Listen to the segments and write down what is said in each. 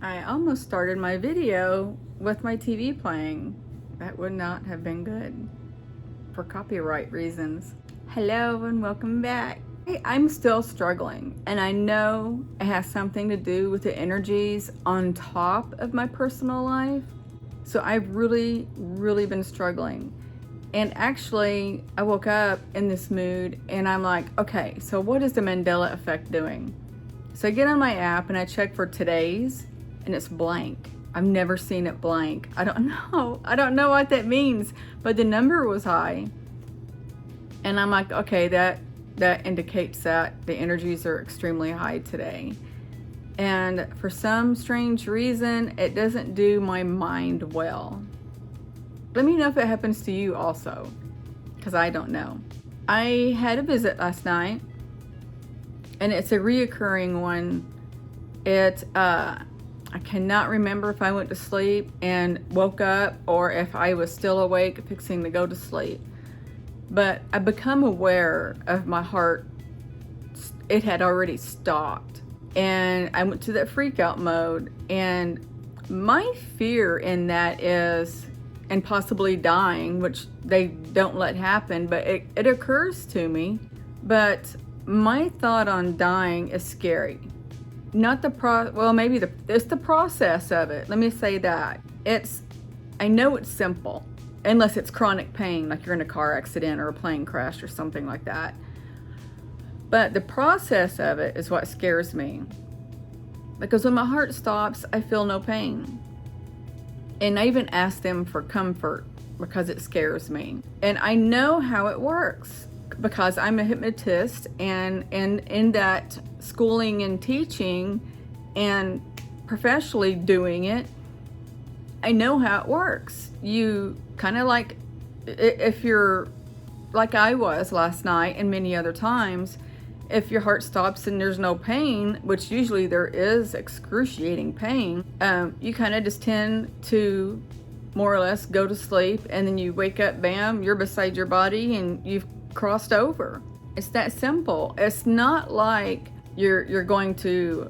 I almost started my video with my TV playing. That would not have been good for copyright reasons. Hello and welcome back. I'm still struggling, and I know it has something to do with the energies on top of my personal life. So I've really been struggling. And actually, I woke up in this mood and I'm like, okay, so what is the Mandela effect doing? So I get on my app and I check for today's, and it's blank. I've never seen it blank. I don't know what that means, but the number was high. And I'm like, okay, that indicates that the energies are extremely high today. And for some strange reason, it doesn't do my mind well. Let me know if it happens to you also, because I don't know. I had a visit last night, and it's a reoccurring one. I cannot remember if I went to sleep and woke up or if I was still awake fixing to go to sleep. But I become aware of my heart. It had already stopped. And I went to that freak out mode. And my fear in that is, and possibly dying, which they don't let happen, but it occurs to me. But my thought on dying is scary. Not the it's the process of it. Let me say that. I know it's simple, unless it's chronic pain, like you're in a car accident or a plane crash or something like that. But the process of it is what scares me. Because when my heart stops, I feel no pain. And I even ask them for comfort because it scares me. And I know how it works because I'm a hypnotist, and in that schooling and teaching and professionally doing it, I know how it works. You kind of like, if you're like I was last night and many other times, if your heart stops and there's no pain, which usually there is excruciating pain, you kind of just tend to more or less go to sleep, and then you wake up, bam, you're beside your body and you've crossed over. It's that simple. It's not like you're going to,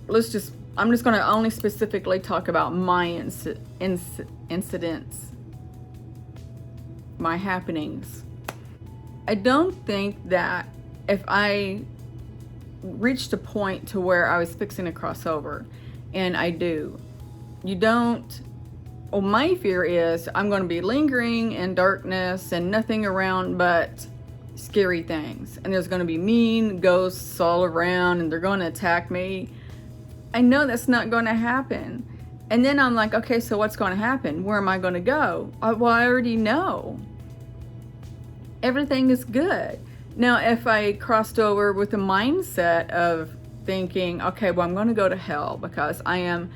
I'm just going to only specifically talk about my incidents, my happenings. I don't think that if I reached a point to where I was fixing to cross over, and I do, my fear is I'm going to be lingering in darkness and nothing around but scary things. And there's going to be mean ghosts all around and they're going to attack me. I know that's not going to happen. And then I'm like, okay, so what's going to happen? Where am I going to go? I already know. Everything is good. Now, if I crossed over with the mindset of thinking, okay, well, I'm going to go to hell because I am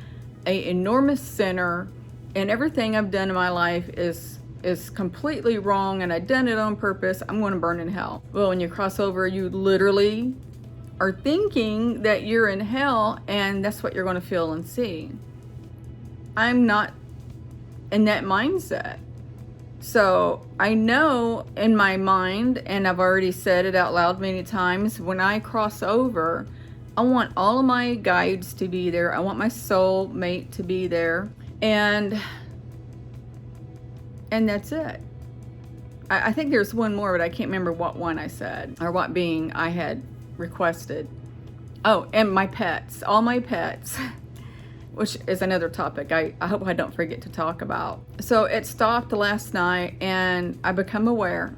an enormous sinner and everything I've done in my life is completely wrong and I've done it on purpose, I'm going to burn in hell. Well, when you cross over, you literally are thinking that you're in hell, and that's what you're going to feel and see. I'm not in that mindset. So I know in my mind, and I've already said it out loud many times, when I cross over, I want all of my guides to be there. I want my soul mate to be there. And that's it. I think there's one more, but I can't remember what one I said or what being I had requested. Oh, and my pets, all my pets, which is another topic I hope I don't forget to talk about. So it stopped last night and I become aware,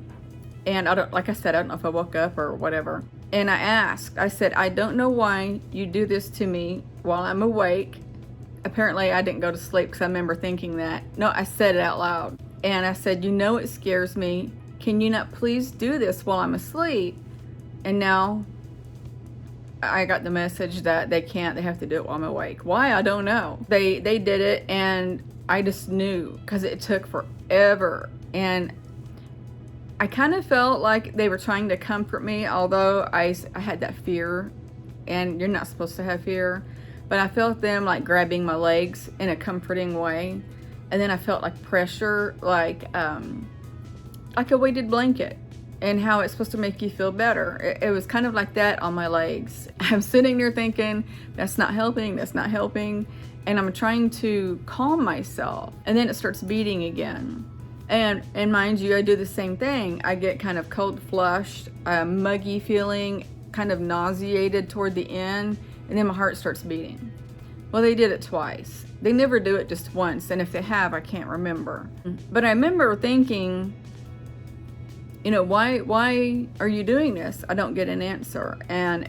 and like I said, I don't know if I woke up or whatever. And I said, I don't know why you do this to me while I'm awake. Apparently I didn't go to sleep because I remember thinking that. No, I said it out loud. And I said, it scares me. Can you not please do this while I'm asleep? And now I got the message that they can't. They have to do it while I'm awake. Why? I don't know. They did it, and I just knew because it took forever. And I kind of felt like they were trying to comfort me, although I had that fear, and you're not supposed to have fear. But I felt them like grabbing my legs in a comforting way. And then I felt like pressure, like a weighted blanket. and how it's supposed to make you feel better. It was kind of like that on my legs. I'm sitting there thinking, that's not helping, that's not helping. And I'm trying to calm myself. And then it starts beating again. And mind you, I do the same thing. I get kind of cold flushed, muggy feeling, kind of nauseated toward the end. And then my heart starts beating. Well, they did it twice. They never do it just once. And if they have, I can't remember. But I remember thinking, you know, why are you doing this? I don't get an answer. And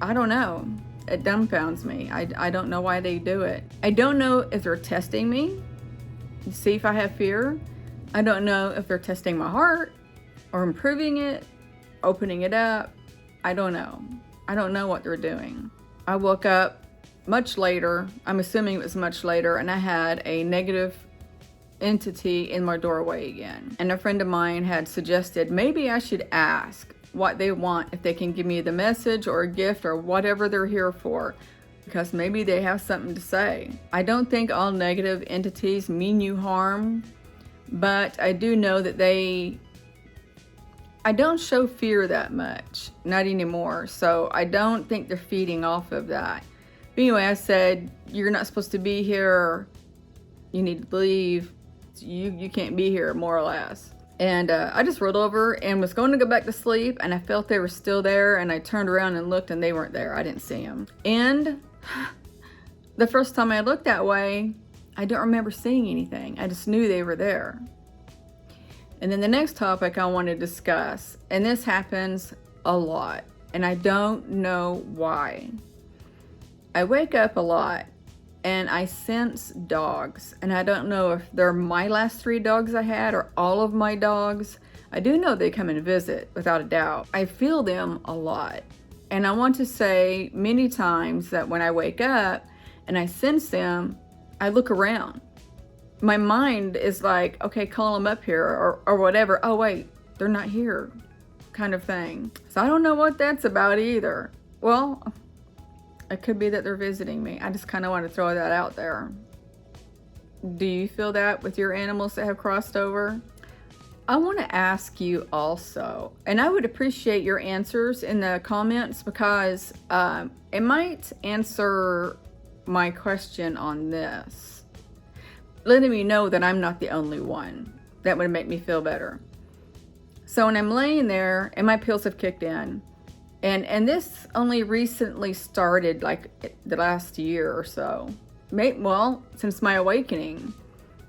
I don't know. It dumbfounds me. I don't know why they do it. I don't know if they're testing me to see if I have fear. I don't know if they're testing my heart or improving it, opening it up. I don't know. I don't know what they're doing. I woke up much later. I'm assuming it was much later, and I had a negative entity in my doorway again. And a friend of mine had suggested maybe I should ask what they want, if they can give me the message or a gift or whatever they're here for, because maybe they have something to say. I don't think all negative entities mean you harm, but I do know that I don't show fear that much, not anymore, so I don't think they're feeding off of that. But anyway, I said, you're not supposed to be here, you need to leave, you can't be here, more or less. And I just rolled over and was going to go back to sleep, and I felt they were still there, and I turned around and looked, and they weren't there. I didn't see them. And the first time I looked that way, I don't remember seeing anything. I just knew they were there. And then the next topic I want to discuss, and this happens a lot, and I don't know why. I wake up a lot, and I sense dogs, and I don't know if they're my last 3 dogs I had or all of my dogs. I do know they come and visit, without a doubt. I feel them a lot, and I want to say many times that when I wake up and I sense them, I look around. My mind is like, okay, call them up here or whatever. Oh wait, they're not here, kind of thing. So I don't know what that's about either. Well, it could be that they're visiting me. I just kind of want to throw that out there. Do you feel that with your animals that have crossed over? I want to ask you also, and I would appreciate your answers in the comments, because it might answer my question on this, letting me know that I'm not the only one. That would make me feel better. So when I'm laying there and my pills have kicked in, and this only recently started, like the last year or so, well, since my awakening,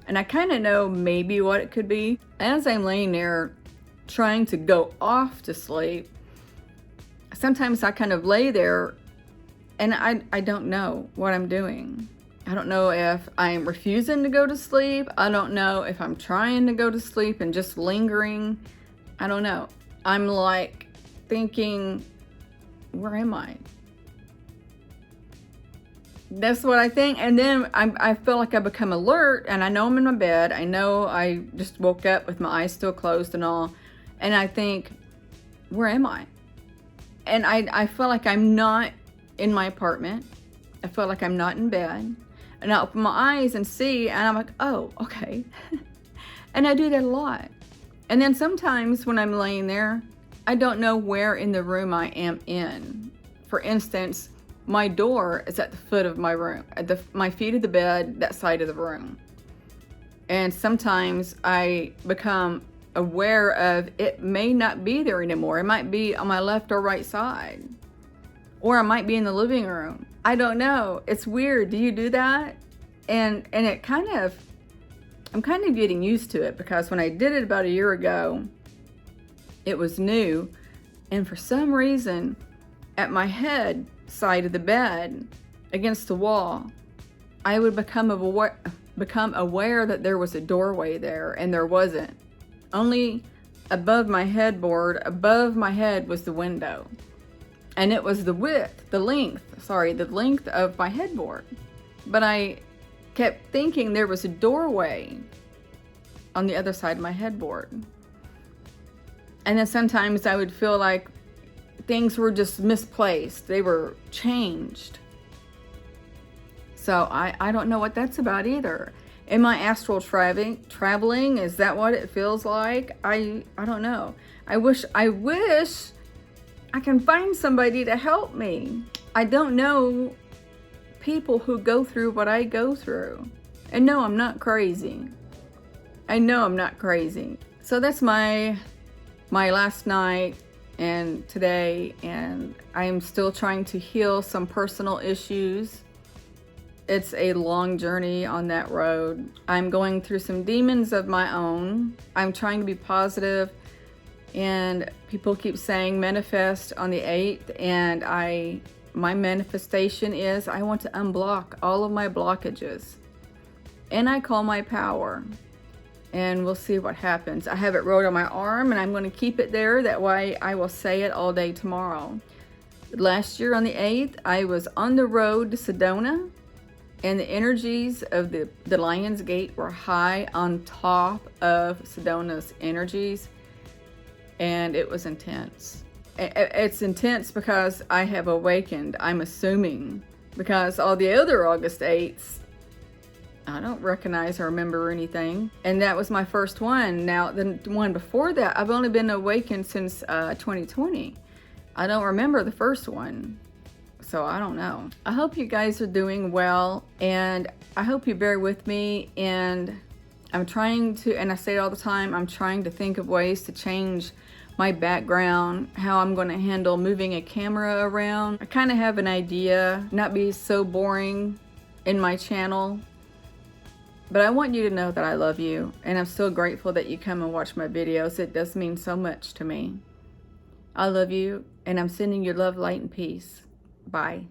and I kind of know maybe what it could be. As I'm laying there trying to go off to sleep, sometimes I kind of lay there and I don't know what I'm doing. I don't know if I'm refusing to go to sleep. I don't know if I'm trying to go to sleep and just lingering. I don't know. I'm like thinking, where am I? That's what I think. And then I feel like I become alert, and I know I'm in my bed. I know I just woke up with my eyes still closed and all. And I think, where am I? And I feel like I'm not in my apartment. I feel like I'm not in bed. And I open my eyes and see, and I'm like, oh, okay. And I do that a lot. And then sometimes when I'm laying there, I don't know where in the room I am in. For instance, my door is at the foot of my room, at my feet of the bed, that side of the room. And sometimes I become aware of it may not be there anymore. It might be on my left or right side. Or I might be in the living room. I don't know. It's weird. Do you do that? And it kind of, I'm kind of getting used to it, because when I did it about a year ago, it was new, and for some reason, at my head side of the bed, against the wall, I would become aware that there was a doorway there, and there wasn't. Only above my headboard, above my head was the window, and it was the length of my headboard. But I kept thinking there was a doorway on the other side of my headboard. And then sometimes I would feel like things were just misplaced. They were changed. So I don't know what that's about either. Am I astral traveling? Is that what it feels like? I don't know. I wish I can find somebody to help me. I don't know people who go through what I go through. And no, I'm not crazy. I know I'm not crazy. So that's my last night and today, and I am still trying to heal some personal issues. It's a long journey on that road. I'm going through some demons of my own. I'm trying to be positive, and people keep saying manifest on the 8th, and my manifestation is I want to unblock all of my blockages, and I call my power, and we'll see what happens. I have it wrote on my arm, and I'm going to keep it there. That way I will say it all day tomorrow. Last year on the 8th, I was on the road to Sedona, and the energies of the Lion's Gate were high on top of Sedona's energies, and it was intense. It's intense because I have awakened, I'm assuming, because all the other August 8ths, I don't recognize or remember anything. And that was my first one. Now, the one before that, I've only been awakened since 2020. I don't remember the first one. So I don't know. I hope you guys are doing well, and I hope you bear with me. And I'm trying to, and I say it all the time, I'm trying to think of ways to change my background, how I'm going to handle moving a camera around. I kind of have an idea, not be so boring in my channel. But I want you to know that I love you, and I'm so grateful that you come and watch my videos. It does mean so much to me. I love you, and I'm sending you love, light, and peace. Bye.